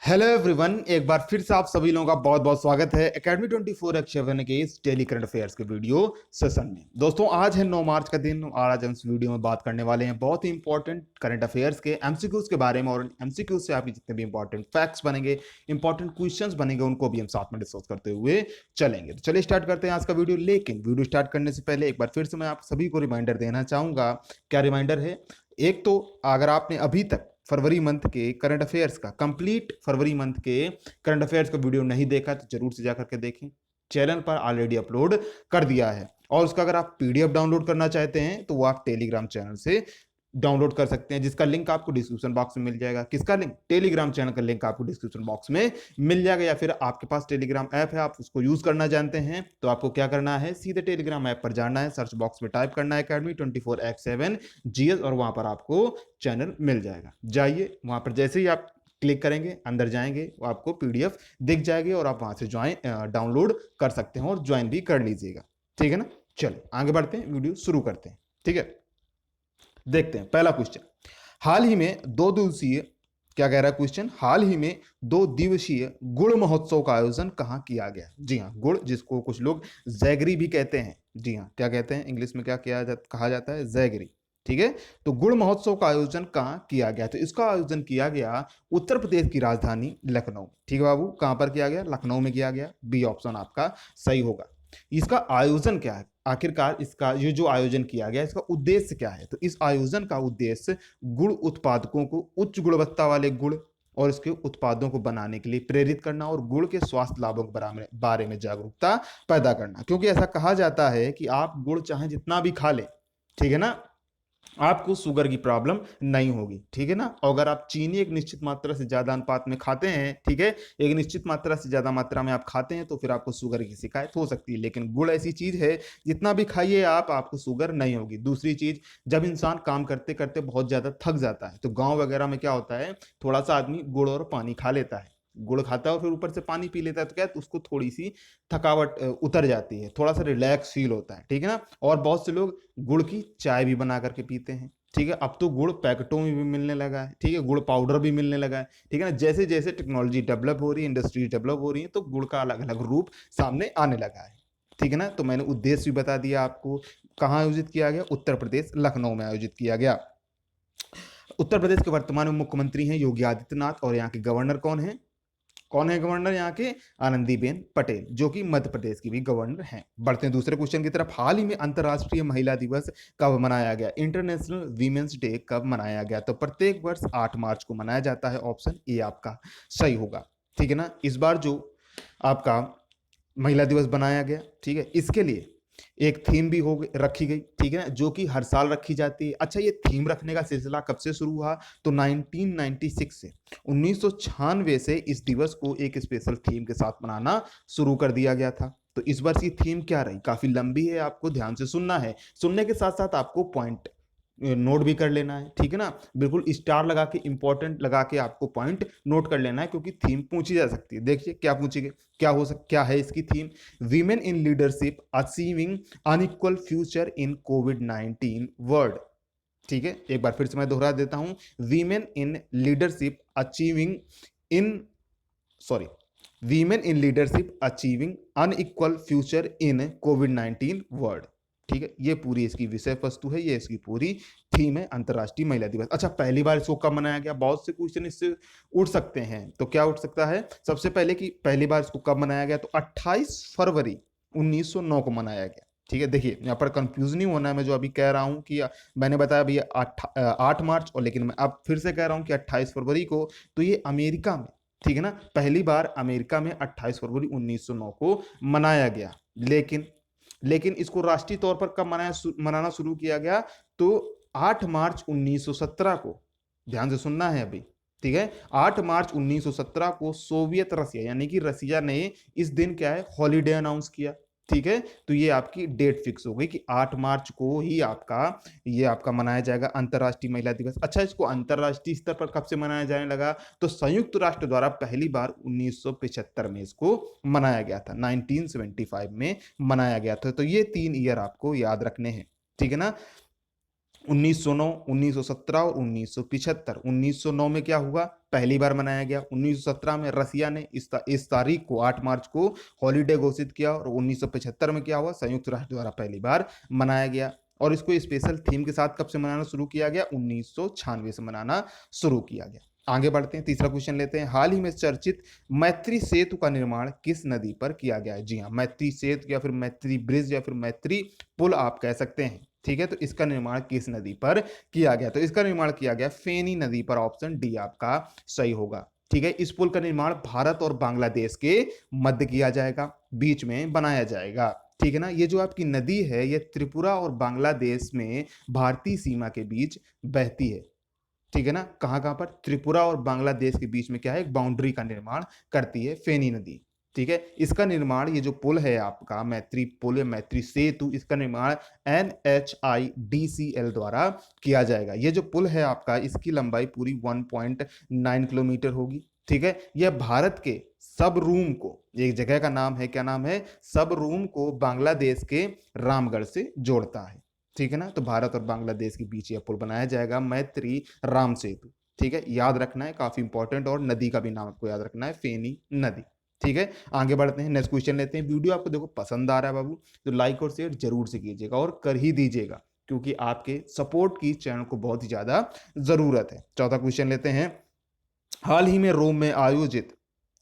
Hello everyone, एक बार फिर से आप सभी लोगों का बहुत बहुत स्वागत है एकेडमी 24/7 के इस डेली करंट अफेयर्स के वीडियो सेशन में। दोस्तों, आज है 9 मार्च का दिन और आज हम इस वीडियो में बात करने वाले हैं बहुत ही इंपॉर्टेंट करंट अफेयर्स के एमसीक्यूज के बारे में। और एमसीक्यूज से आपके जितने भी इंपॉर्टेंट फैक्ट्स बनेंगे, इंपॉर्टेंट क्वेश्चंस बनेंगे, उनको भी हम साथ में डिस्कस करते हुए चलेंगे। तो चलिए स्टार्ट करते हैं आज का वीडियो। लेकिन वीडियो स्टार्ट करने से पहले एक बार फिर से मैं आप सभी को रिमाइंडर देना चाहूंगा। क्या रिमाइंडर है? एक तो अगर आपने अभी तक फरवरी मंथ के करंट अफेयर्स का कंप्लीट फरवरी मंथ के करंट अफेयर्स का वीडियो नहीं देखा तो जरूर से जाकर के देखें। चैनल पर ऑलरेडी अपलोड कर दिया है। और उसका अगर आप पीडीएफ डाउनलोड करना चाहते हैं तो वो आप टेलीग्राम चैनल से डाउनलोड कर सकते हैं, जिसका लिंक आपको डिस्क्रिप्शन बॉक्स में मिल जाएगा। किसका लिंक? टेलीग्राम चैनल का लिंक आपको डिस्क्रिप्शन बॉक्स में मिल जाएगा। या फिर आपके पास टेलीग्राम ऐप है, आप उसको यूज करना जानते हैं, तो आपको क्या करना है, सीधे टेलीग्राम ऐप पर जाना है, सर्च बॉक्स में टाइप करना है एकेडमी 24/7 जीएस और वहां पर आपको चैनल मिल जाएगा। जाइए वहां पर, जैसे ही आप क्लिक करेंगे अंदर जाएंगे, वो आपको पीडीएफ दिख जाएगी और आप वहां से ज्वाइन डाउनलोड कर सकते हैं और ज्वाइन भी कर लीजिएगा। ठीक है ना? चलिए आगे बढ़ते हैं, वीडियो शुरू करते हैं। ठीक है, देखते हैं पहला क्वेश्चन। हाल ही में 2 दिवसीय, क्या कह रहा है क्वेश्चन, हाल ही में 2 दिवसीय गुड़ महोत्सव का आयोजन कहां किया गया? जी हाँ, गुड़, जिसको कुछ लोग जैगरी भी कहते हैं। जी हाँ, क्या कहते हैं इंग्लिश में, क्या कहा जाता है? जैगरी। ठीक है, तो गुड़ महोत्सव का आयोजन कहां किया गया? तो इसका आयोजन किया गया उत्तर प्रदेश की राजधानी लखनऊ। ठीक है बाबू, कहां पर किया गया? लखनऊ में किया गया। बी ऑप्शन आपका सही होगा। इसका आयोजन क्या है आखिरकार? इसका ये जो आयोजन किया गया, इसका उद्देश्य क्या है? तो इस आयोजन का उद्देश्य गुड़ उत्पादकों को उच्च गुणवत्ता वाले गुड़ और इसके उत्पादों को बनाने के लिए प्रेरित करना और गुड़ के स्वास्थ्य लाभों के बारे में जागरूकता पैदा करना। क्योंकि ऐसा कहा जाता है कि आप गुड़ चाहे जितना भी खा ले, ठीक है ना, आपको शुगर की प्रॉब्लम नहीं होगी। ठीक है ना? और अगर आप चीनी एक निश्चित मात्रा से ज्यादा अनुपात में खाते हैं, ठीक है, एक निश्चित मात्रा से ज्यादा मात्रा में आप खाते हैं, तो फिर आपको शुगर की शिकायत हो सकती है। लेकिन गुड़ ऐसी चीज है, जितना भी खाइए आप, आपको शुगर नहीं होगी। दूसरी चीज, जब इंसान काम करते करते बहुत ज्यादा थक जाता है, तो गाँव वगैरह में क्या होता है, थोड़ा सा आदमी गुड़ और पानी खा लेता है, गुड़ खाता है और फिर ऊपर से पानी पी लेता है, तो क्या है, उसको थोड़ी सी थकावट उतर जाती है, थोड़ा सा रिलैक्स फील होता है। ठीक है ना? और बहुत से लोग गुड़ की चाय भी बना करके पीते हैं। ठीक है, अब तो गुड़ पैकेटों में भी मिलने लगा है। ठीक है, गुड़ पाउडर भी मिलने लगा है। ठीक है ना? जैसे जैसे टेक्नोलॉजी डेवलप हो रही है, इंडस्ट्री डेवलप हो रही है, तो गुड़ का अलग अलग रूप सामने आने लगा है। ठीक है ना? तो मैंने उद्देश्य भी बता दिया आपको। कहाँ आयोजित किया गया? उत्तर प्रदेश, लखनऊ में आयोजित किया गया। उत्तर प्रदेश के वर्तमान में मुख्यमंत्री हैं योगी आदित्यनाथ और यहाँ के गवर्नर कौन है? कौन है गवर्नर यहाँ के? आनंदीबेन पटेल, जो कि मध्य प्रदेश की भी गवर्नर हैं। बढ़ते हैं दूसरे क्वेश्चन की तरफ। हाल ही में अंतर्राष्ट्रीय महिला दिवस कब मनाया गया? इंटरनेशनल वीमेंस डे कब मनाया गया? तो प्रत्येक वर्ष 8 मार्च को मनाया जाता है। ऑप्शन ए आपका सही होगा। ठीक है ना? इस बार जो आपका महिला दिवस बनाया गया, ठीक है, इसके लिए एक थीम भी रखी गई। ठीक है ना, जो कि हर साल रखी जाती है। अच्छा, ये थीम रखने का सिलसिला कब से शुरू हुआ? तो 1996 से, 1996 से इस दिवस को एक स्पेशल थीम के साथ मनाना शुरू कर दिया गया था। तो इस वर्ष की थीम क्या रही? काफी लंबी है, आपको ध्यान से सुनना है। सुनने के साथ साथ आपको पॉइंट नोट भी कर लेना है। ठीक है ना? बिल्कुल स्टार लगा के, इंपॉर्टेंट लगा के आपको पॉइंट नोट कर लेना है, क्योंकि थीम पूछी जा सकती है। देखिए क्या पूछेगी, क्या है इसकी theme? Women in leadership achieving unequal future in covid world. ठीक है, एक बार फिर से मैं दोहरा देता हूं। Women in leadership achieving in sorry women in leadership achieving unequal future in covid world. ठीक है, ये पूरी इसकी विषय वस्तु है, ये इसकी पूरी थीम है, अंतरराष्ट्रीय महिला दिवस। अच्छा, पहली बार इसको कब मनाया गया? बहुत से क्वेश्चन इससे उठ सकते हैं। तो क्या उठ सकता है सबसे पहले कि पहली बार इसको कब मनाया गया? तो 28 फरवरी 1909 को मनाया गया। ठीक है, देखिए यहाँ पर कंफ्यूज नहीं होना है। मैं जो अभी कह रहा हूं कि मैंने बताया भैया 8 मार्च, और लेकिन मैं अब फिर से कह रहा हूं कि 28 फरवरी को। तो ये अमेरिका में, ठीक है ना, पहली बार अमेरिका में 28 फरवरी 1909 को मनाया गया। लेकिन इसको राष्ट्रीय तौर पर कब मनाना शुरू किया गया? तो 8 मार्च 1917 को, ध्यान से सुनना है अभी। ठीक है, 8 मार्च 1917 को सोवियत रसिया, यानी कि रसिया ने इस दिन क्या है, हॉलीडे अनाउंस किया। ठीक है, तो ये आपकी डेट फिक्स हो गई कि 8 मार्च को ही ये आपका मनाया जाएगा अंतरराष्ट्रीय महिला दिवस। अच्छा, इसको अंतरराष्ट्रीय स्तर पर कब से मनाया जाने लगा? तो संयुक्त राष्ट्र द्वारा पहली बार 1975 में इसको मनाया गया था, 1975 में मनाया गया था। तो ये 3 ईयर आपको याद रखने हैं। ठीक है ना? 1909, 1917 और 1975। 1909 में क्या हुआ? पहली बार मनाया गया। 1917 में रसिया ने इस तारीख को 8 मार्च को हॉलीडे घोषित किया और 1975 में क्या हुआ, संयुक्त राष्ट्र द्वारा पहली बार मनाया गया। और इसको स्पेशल थीम के साथ कब से मनाना शुरू किया गया, 1996 से मनाना शुरू किया गया। आगे बढ़ते हैं, तीसरा क्वेश्चन लेते हैं। हाल ही में चर्चित मैत्री सेतु का निर्माण किस नदी पर किया गया है? जी हाँ, मैत्री सेतु या फिर मैत्री ब्रिज या फिर मैत्री पुल आप कह सकते हैं। ठीक है, तो इसका निर्माण किस नदी पर किया गया? तो इसका निर्माण किया गया फेनी नदी पर, ऑप्शन डी आपका सही होगा। ठीक है, इस पुल का निर्माण भारत और बांग्लादेश के मध्य किया जाएगा, बीच में बनाया जाएगा। ठीक है ना, ये जो आपकी नदी है ये त्रिपुरा और बांग्लादेश में भारतीय सीमा के बीच बहती है। ठीक है ना, कहां पर, त्रिपुरा और बांग्लादेश के बीच में क्या है, एक बाउंड्री का निर्माण करती है फेनी नदी। ठीक है, इसका निर्माण, ये जो पुल है आपका मैत्री पुल या मैत्री सेतु, इसका निर्माण NHIDCL द्वारा किया जाएगा। ये जो पुल है आपका, इसकी लंबाई पूरी 1.9 किलोमीटर होगी। ठीक है, यह भारत के सब रूम को, एक जगह का नाम है, क्या नाम है, सब रूम को बांग्लादेश के रामगढ़ से जोड़ता है। ठीक है ना, तो भारत और बांग्लादेश के बीच यह पुल बनाया जाएगा, मैत्री राम सेतु। ठीक है, याद रखना है, काफी इंपॉर्टेंट, और नदी का भी नाम आपको याद रखना है, फेनी नदी। ठीक है, आगे बढ़ते हैं, नेक्स्ट क्वेश्चन लेते हैं। वीडियो आपको देखो पसंद आ रहा है बाबू, तो लाइक और शेयर जरूर से कीजिएगा और कर ही दीजिएगा, क्योंकि आपके सपोर्ट की चैनल को बहुत ही ज्यादा जरूरत है। चौथा क्वेश्चन लेते हैं। हाल ही में रोम में आयोजित,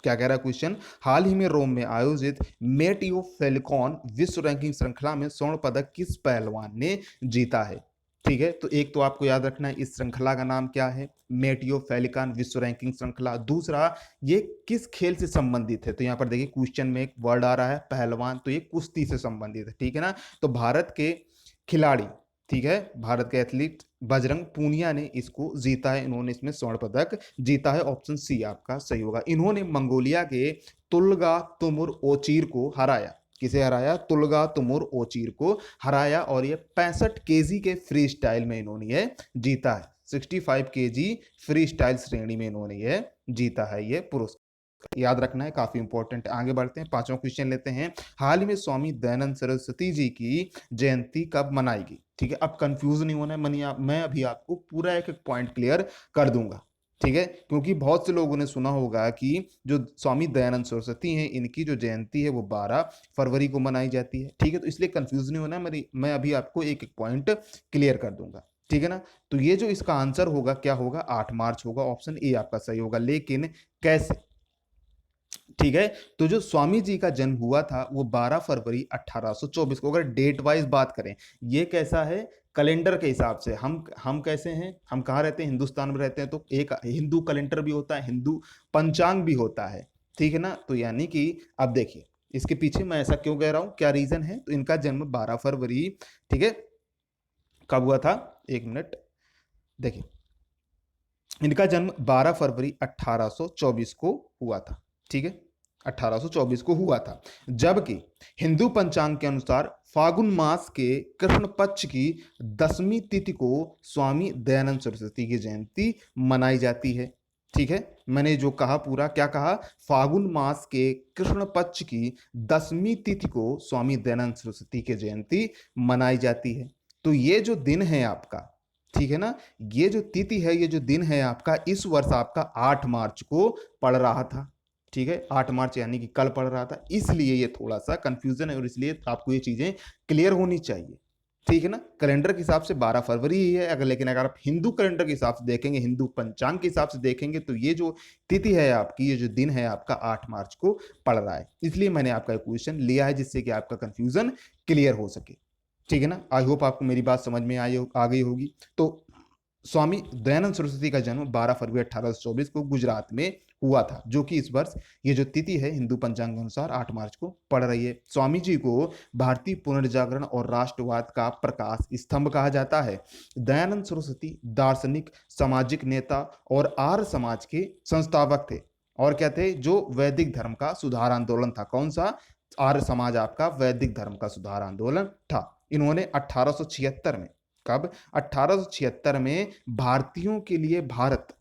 क्या कह रहा है क्वेश्चन, हाल ही में रोम में आयोजित मेटियो फेलिकॉन विश्व रैंकिंग श्रृंखला में स्वर्ण पदक किस पहलवान ने जीता है? ठीक है, तो एक तो आपको याद रखना है इस श्रृंखला का नाम क्या है, मेटियो फेलिकॉन विश्व रैंकिंग श्रृंखला। दूसरा, ये किस खेल से संबंधित है? तो यहाँ पर देखिए क्वेश्चन में एक वर्ड आ रहा है पहलवान, तो ये कुश्ती से संबंधित है। ठीक है ना, तो भारत के खिलाड़ी, ठीक है, भारत के एथलीट बजरंग पूनिया ने इसको जीता है, इन्होंने इसमें स्वर्ण पदक जीता है, ऑप्शन सी आपका सही होगा। इन्होंने मंगोलिया के तुल्गा तुमुर ओचीर को हराया। किसे हराया? तुल्गा तुमुर ओचीर को हराया, और ये 65 केजी के फ्री स्टाइल में इन्होंने ये जीता है। 65 केजी फ्री स्टाइल श्रेणी में इन्होंने ये जीता है ये पुरस्कार, याद रखना है, काफी इंपॉर्टेंट। आगे बढ़ते हैं, पांचवा क्वेश्चन लेते हैं। हाल ही में स्वामी दयानंद सरस्वती जी की जयंती कब मनाएगी? ठीक है, अब कंफ्यूज नहीं होना है, मैं अभी आपको पूरा एक एक पॉइंट क्लियर कर दूंगा। ठीक है, क्योंकि बहुत से लोगों ने सुना होगा कि जो स्वामी दयानंद सरस्वती हैं, इनकी जो जयंती है वो 12 फरवरी को मनाई जाती है। ठीक है, तो इसलिए कंफ्यूज नहीं होना है, मैं अभी आपको एक एक पॉइंट क्लियर कर दूंगा। ठीक है ना, तो ये जो इसका आंसर होगा क्या होगा, 8 मार्च होगा, ऑप्शन ए आपका सही होगा। लेकिन कैसे? ठीक है, तो जो स्वामी जी का जन्म हुआ था वो 12 फरवरी 1824 को, अगर डेट वाइज बात करें, ये कैसा है, कैलेंडर के हिसाब से। हम कैसे हैं, हम कहाँ रहते हैं, हिंदुस्तान में रहते हैं, तो एक हिंदू कैलेंडर भी होता है, हिंदू पंचांग भी होता है। ठीक है ना, तो यानी कि अब देखिए इसके पीछे मैं ऐसा क्यों कह रहा हूं, क्या रीजन है, तो इनका जन्म 12 फरवरी, ठीक है, कब हुआ था, एक मिनट देखिए, इनका जन्म 12 फरवरी 1824 को हुआ था। ठीक है, 1824 को हुआ था, जबकि हिंदू पंचांग के अनुसार फागुन मास के कृष्ण पक्ष की 10वीं तिथि को स्वामी दयानंद सरस्वती की जयंती मनाई जाती है। ठीक है, मैंने जो कहा पूरा क्या कहा, फागुन मास के कृष्ण पक्ष की 10वीं तिथि को स्वामी दयानंद सरस्वती की जयंती मनाई जाती है। तो ये जो दिन है आपका, ठीक है ना, ये जो तिथि है, ये जो दिन है आपका, इस वर्ष आपका 8 मार्च को पड़ रहा था। ठीक है, 8 मार्च यानी कि कल पड़ रहा था, इसलिए ये थोड़ा सा कंफ्यूजन है, और इसलिए आपको ये चीजें क्लियर होनी चाहिए। ठीक है ना, कैलेंडर के हिसाब से 12 फरवरी ही है, अगर लेकिन अगर आप हिंदू कैलेंडर के हिसाब से देखेंगे, हिंदू पंचांग के हिसाब से देखेंगे, तो ये जो तिथि है आपकी, ये जो दिन है आपका 8 मार्च को पड़ रहा है। इसलिए मैंने आपका क्वेश्चन लिया है, जिससे कि आपका कंफ्यूजन क्लियर हो सके। ठीक है ना, आई होप आपको मेरी बात समझ में आ गई होगी। तो स्वामी दयानंद सरस्वती का जन्म 12 फरवरी 1824 को गुजरात में हुआ था, जो कि इस वर्ष ये जो तिथि है हिंदू पंचांग के अनुसार 8 मार्च को पड़ रही है। स्वामी जी को भारतीय पुनर्जागरण और राष्ट्रवाद का प्रकाश स्तंभ कहा जाता है। दयानंद सरस्वती दार्शनिक, सामाजिक नेता और आर्य समाज के संस्थापक थे, और क्या थे, जो वैदिक धर्म का सुधार आंदोलन था, कौन सा, आर्य समाज आपका वैदिक धर्म का सुधार आंदोलन था। इन्होंने 1876 में, कब, 1876 में भारतीयों के लिए भारत,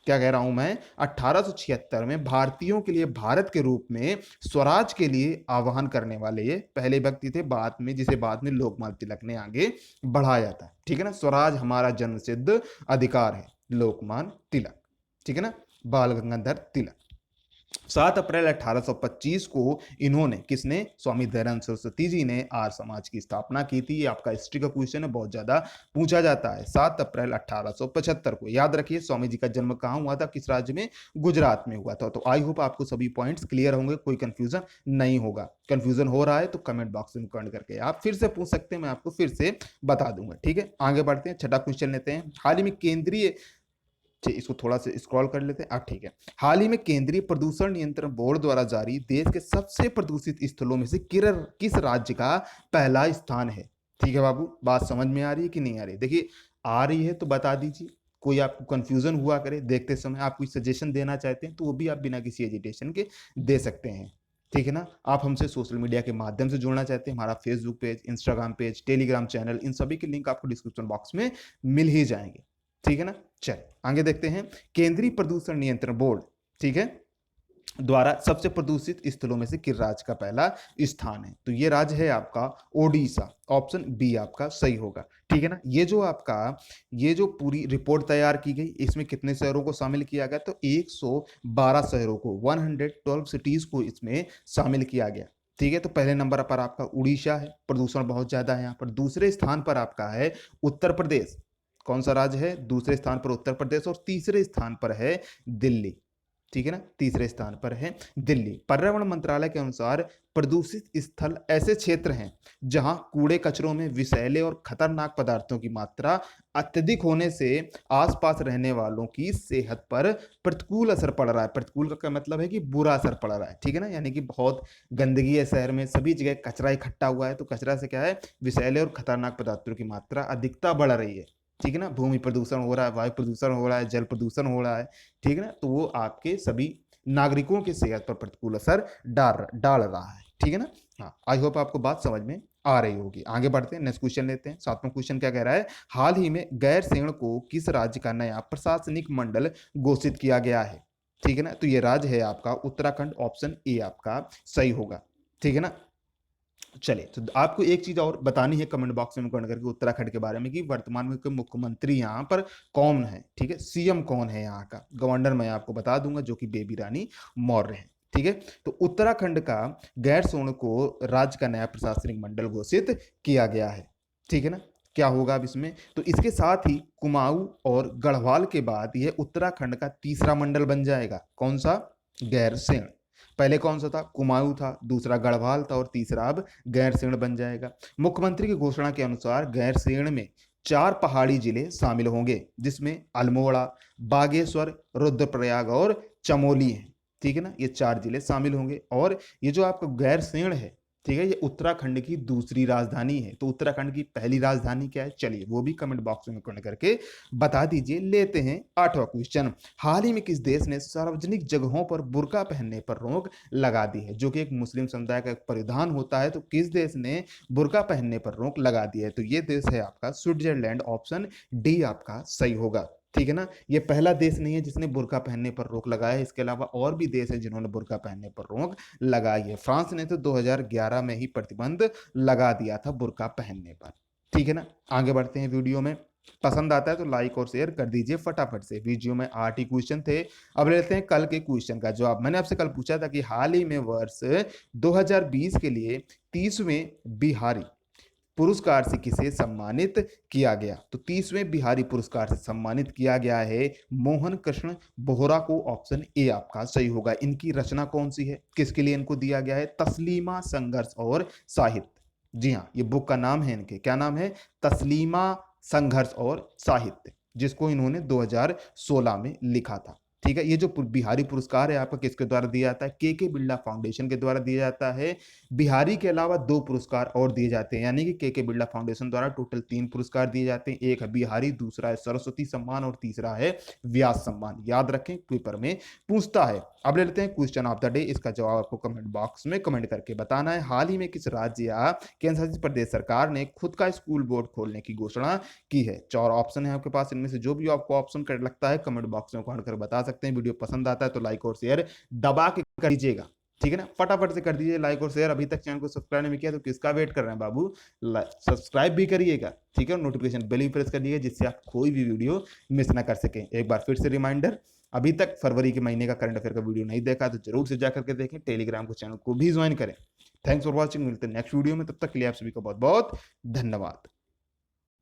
क्या कह रहा हूं मैं, 1876 में भारतीयों के लिए भारत के रूप में स्वराज के लिए आह्वान करने वाले ये पहले व्यक्ति थे, बाद में जिसे बाद में लोकमान्य तिलक ने आगे बढ़ाया था। ठीक है ना, स्वराज हमारा जन्मसिद्ध अधिकार है, लोकमान्य तिलक। ठीक है ना, बाल गंगाधर तिलक। 7 अप्रैल 1825 को इन्होंने, किसने, स्वामी दयानंद सरस्वती जी ने आर्य समाज की स्थापना की थी। ये आपका हिस्ट्री का क्वेश्चन है, बहुत ज्यादा पूछा जाता है। 7 अप्रैल 1875 को, याद रखिए स्वामी जी का जन्म कहाँ हुआ था, किस राज्य में, गुजरात में हुआ था। तो आई होप आपको सभी पॉइंट्स क्लियर होंगे, कोई कंफ्यूजन नहीं होगा। कंफ्यूजन हो रहा है तो कमेंट बॉक्स में कमेंट करके आप फिर से पूछ सकते हैं, मैं आपको फिर से बता दूंगा। ठीक है, आगे बढ़ते हैं, छठा क्वेश्चन लेते हैं। हाल ही में केंद्रीय, इसको थोड़ा सा स्क्रॉल कर लेते हैं। ठीक है, हाल ही में केंद्रीय प्रदूषण नियंत्रण बोर्ड द्वारा जारी देश के सबसे प्रदूषित स्थलों में से किस राज्य का पहला स्थान है। ठीक है बाबू, बात समझ में आ रही है कि नहीं आ रही है? देखिए, आ रही है तो बता दीजिए, कोई आपको कंफ्यूजन हुआ करे देखते समय, आप कोई सजेशन देना चाहते हैं तो वो भी आप बिना किसी एजिटेशन के दे सकते हैं। ठीक है ना, आप हमसे सोशल मीडिया के माध्यम से जुड़ना चाहते हैं, हमारा Facebook page, Instagram page, Telegram channel, इन सभी के लिंक आपको डिस्क्रिप्शन बॉक्स में मिल ही जाएंगे। ठीक है ना, चल आगे देखते हैं। केंद्रीय प्रदूषण नियंत्रण बोर्ड, ठीक है, द्वारा सबसे प्रदूषित स्थलों में से किस राज्य का पहला स्थान है? तो ये राज्य है आपका ओडिशा, ऑप्शन बी आपका सही होगा। ठीक है ना, ये जो पूरी रिपोर्ट तैयार की गई, इसमें कितने शहरों को शामिल किया गया? तो 112 शहरों को, 112 सिटीज को इसमें शामिल किया गया। ठीक है, तो पहले नंबर पर आपका उड़ीसा है, प्रदूषण बहुत ज्यादा है यहाँ पर। दूसरे स्थान पर आपका है उत्तर प्रदेश। कौन सा राज्य है? दूसरे स्थान पर उत्तर प्रदेश, और तीसरे स्थान पर है दिल्ली। ठीक है ना, तीसरे स्थान पर है दिल्ली। पर्यावरण मंत्रालय के अनुसार प्रदूषित स्थल ऐसे क्षेत्र हैं जहां कूड़े कचरों में विषैले और खतरनाक पदार्थों की मात्रा अत्यधिक होने से आसपास रहने वालों की सेहत पर प्रतिकूल असर पड़ रहा है। प्रतिकूल का क्या मतलब है कि बुरा असर पड़ रहा है। ठीक है ना, यानी कि बहुत गंदगी है शहर में, सभी जगह कचरा इकट्ठा हुआ है, तो कचरा से क्या है, विषैले और खतरनाक पदार्थों की मात्रा अधिकता बढ़ रही है। ठीक है ना, भूमि प्रदूषण हो रहा है, वायु प्रदूषण हो रहा है, जल प्रदूषण हो रहा है। ठीक है ना, तो वो आपके सभी नागरिकों की सेहत पर प्रतिकूल असर डाल रहा है। ठीक है ना, हाँ, आई होप आपको बात समझ में आ रही होगी। आगे बढ़ते हैं, नेक्स्ट क्वेश्चन लेते हैं। सातवां क्वेश्चन क्या कह रहा है? हाल ही में गैरसैंण को किस राज्य का नया प्रशासनिक मंडल घोषित किया गया है? ठीक है ना, तो ये राज्य है आपका उत्तराखंड, ऑप्शन ए आपका सही होगा। ठीक है ना, चलिए, तो आपको एक चीज और बतानी है कमेंट बॉक्स में कमेंट करके उत्तराखंड के बारे में, कि वर्तमान में मुख्यमंत्री यहाँ पर कौन है। ठीक है, सीएम कौन है यहाँ का, गवर्नर मैं आपको बता दूंगा, जो कि बेबी रानी मौर्य है। ठीक है, तो उत्तराखंड का गैरसैंण को राज्य का नया प्रशासनिक मंडल घोषित किया गया है। ठीक है ना, क्या होगा अब इसमें? तो इसके साथ ही कुमाऊं और गढ़वाल के बाद यह उत्तराखंड का तीसरा मंडल बन जाएगा। कौन सा? गैरसैंण। पहले कौन सा था? कुमाऊं था, दूसरा गढ़वाल था, और तीसरा अब गैरसैंण बन जाएगा। मुख्यमंत्री की घोषणा के अनुसार गैरसैंण में 4 पहाड़ी जिले शामिल होंगे, जिसमें अल्मोड़ा, बागेश्वर, रुद्रप्रयाग और चमोली है। ठीक है ना, ये 4 जिले शामिल होंगे। और ये जो आपका गैरसैंण है, ठीक है, ये उत्तराखंड की दूसरी राजधानी है। तो उत्तराखंड की पहली राजधानी क्या है? चलिए वो भी कमेंट बॉक्स में कमेंट करके बता दीजिए। लेते हैं आठवां क्वेश्चन। हाल ही में किस देश ने सार्वजनिक जगहों पर बुर्का पहनने पर रोक लगा दी है? जो कि एक मुस्लिम समुदाय का एक परिधान होता है, तो किस देश ने बुर्का पहनने पर रोक लगा दी है? तो ये देश है आपका स्विट्जरलैंड, ऑप्शन डी आपका सही होगा। ठीक है ना, ये पहला देश नहीं है जिसने बुर्का पहनने पर रोक लगाया है, इसके अलावा और भी देश हैं जिन्होंने बुर्का पहनने पर रोक लगाई है। फ्रांस ने तो 2011 में ही प्रतिबंध लगा दिया था बुर्का पहनने पर। ठीक है ना, आगे बढ़ते हैं वीडियो में। पसंद आता है तो लाइक और शेयर कर दीजिए फटाफट से। वीडियो में 8 ही क्वेश्चन थे। अब लेते हैं कल के क्वेश्चन का जवाब। मैंने आपसे कल पूछा था कि हाल ही में वर्ष 2020 के लिए 30वें बिहारी पुरस्कार से किसे सम्मानित किया गया? तो 30वें बिहारी पुरस्कार से सम्मानित किया गया है मोहन कृष्ण बोहरा को, ऑप्शन ए आपका सही होगा। इनकी रचना कौन सी है, किसके लिए इनको दिया गया है? तस्लीमा, संघर्ष और साहित्य। जी हाँ, ये बुक का नाम है, इनके क्या नाम है? तस्लीमा, संघर्ष और साहित्य, जिसको इन्होंने 2016 में लिखा था। ठीक है, ये जो बिहारी पुरस्कार है आपका किसके द्वारा दिया जाता है? के बिरला फाउंडेशन के द्वारा दिया जाता है। बिहारी के अलावा 2 पुरस्कार और दिए जाते हैं, यानी कि के बिरला फाउंडेशन द्वारा टोटल 3 पुरस्कार दिए जाते हैं। एक है बिहारी, दूसरा है सरस्वती सम्मान, और तीसरा है व्यास सम्मान। याद रखें, पेपर में पूछता है। अब ले लेते हैं क्वेश्चन ऑफ द डे। इसका जवाब आपको कमेंट बॉक्स में कमेंट करके बताना है। हाल ही में किस राज्य या केंद्र शासित प्रदेश सरकार ने खुद का स्कूल बोर्ड खोलने की घोषणा की है? 4 ऑप्शन है आपके पास, इनमें से जो भी आपको ऑप्शन करेक्ट लगता है कमेंट बॉक्स में कमेंट कर बता सकते हैं। वीडियो पसंद आता है तो लाइक और शेयर दबा के कर दीजिएगा। ठीक है ना, फटाफट से कर दीजिए लाइक और शेयर। अभी तक चैनल को सब्सक्राइब नहीं किया तो किसका वेट कर रहे हैं बाबू? सब्सक्राइब भी करिएगा। ठीक है, नोटिफिकेशन बेल भी प्रेस कर दीजिए, जिससे आप कोई भी वीडियो मिस ना कर सकें। एक बार फिर से रिमाइंडर, अभी तक फरवरी के महीने का करंट अफेयर का वीडियो नहीं देखा तो जरूर से जाकर के देखें, टेलीग्राम को चैनल को भी ज्वाइन करें। थैंक्स फॉर वॉचिंग, मिलते हैं नेक्स्ट वीडियो में, तब तक के लिए आप सभी का बहुत बहुत धन्यवाद।